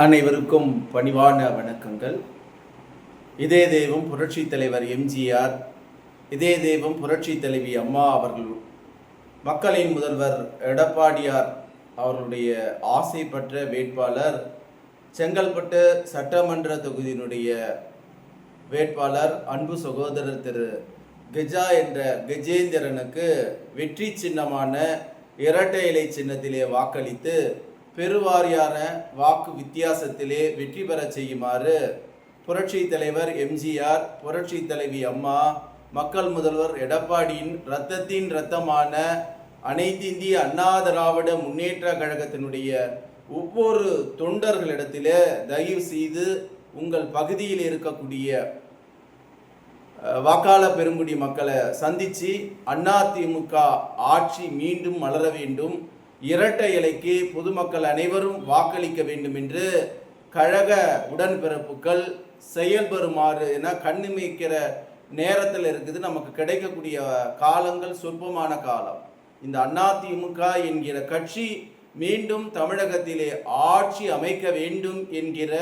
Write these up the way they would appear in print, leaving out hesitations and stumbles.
அனைவருக்கும் பணிவான வணக்கங்கள். இதே தெய்வம் புரட்சி தலைவர் எம்ஜிஆர், இதே தெய்வம் புரட்சி தலைவி அம்மா அவர்கள், மக்களின் முதல்வர் எடப்பாடியார் அவர்களுடைய ஆசைப்பட்ட வேட்பாளர், செங்கல்பட்டு சட்டமன்ற தொகுதியினுடைய வேட்பாளர் அன்பு சகோதரர் திரு கெஜா என்ற கஜேந்திரனுக்கு வெற்றி சின்னமான இரட்டை இலை சின்னத்திலே வாக்களித்து பெருவாரியான வாக்கு வித்தியாசத்திலே வெற்றி பெற செய்யுமாறு புரட்சி தலைவர் எம்ஜிஆர், புரட்சி தலைவி அம்மா, மக்கள் முதல்வர் எடப்பாடியின் இரத்தத்தின் இரத்தமான அனைத்து இந்திய அண்ணா திராவிட முன்னேற்ற கழகத்தினுடைய ஒவ்வொரு தொண்டர்களிடத்திலே தயவு செய்து உங்கள் பகுதியில் இருக்கக்கூடிய வாக்காள பெருங்குடி மக்களை சந்தித்து அதிமுக ஆட்சி மீண்டும் மலர வேண்டும், இரட்டை இலைக்கு பொதுமக்கள் அனைவரும் வாக்களிக்க வேண்டும் என்று கழக உடன்பிறப்புகள் செயல்பெறுமாறு என கண்ணுமைக்கிற நேரத்தில் இருக்குது. நமக்கு கிடைக்கக்கூடிய காலங்கள் சொற்பமான காலம். இந்த அதிமுக என்கிற கட்சி மீண்டும் தமிழகத்திலே ஆட்சி அமைக்க வேண்டும் என்கிற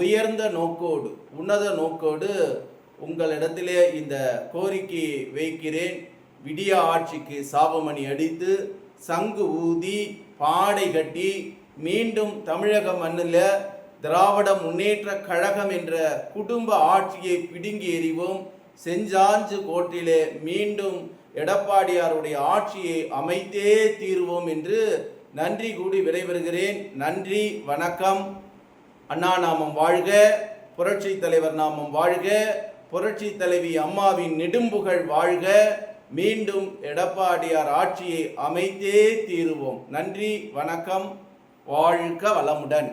உயர்ந்த நோக்கோடு, உன்னத நோக்கோடு உங்களிடத்திலே இந்த கோரிக்கை வைக்கிறேன். விடிய ஆட்சிக்கு சாபமணி அடித்து சங்கு ஊதி பாடை கட்டி மீண்டும் தமிழக மண்ணில் திராவிட முன்னேற்ற கழகம் என்ற குடும்ப ஆட்சியை பிடுங்கி எறிவோம். செஞ்சாஞ்சு கோட்டிலே மீண்டும் எடப்பாடியாருடைய ஆட்சியை அமைத்தே தீர்வோம் என்று நன்றி கூடி விடைபெறுகிறேன். நன்றி, வணக்கம். அண்ணா நாமம் வாழ்க, புரட்சி தலைவர் நாமம் வாழ்க, புரட்சி தலைவி அம்மாவின் நெடும்புகழ் வாழ்க. மீண்டும் எடப்பாடியார் ஆட்சியை அமைத்தே தீருவோம். நன்றி, வணக்கம். வாழ்க வளமுடன்.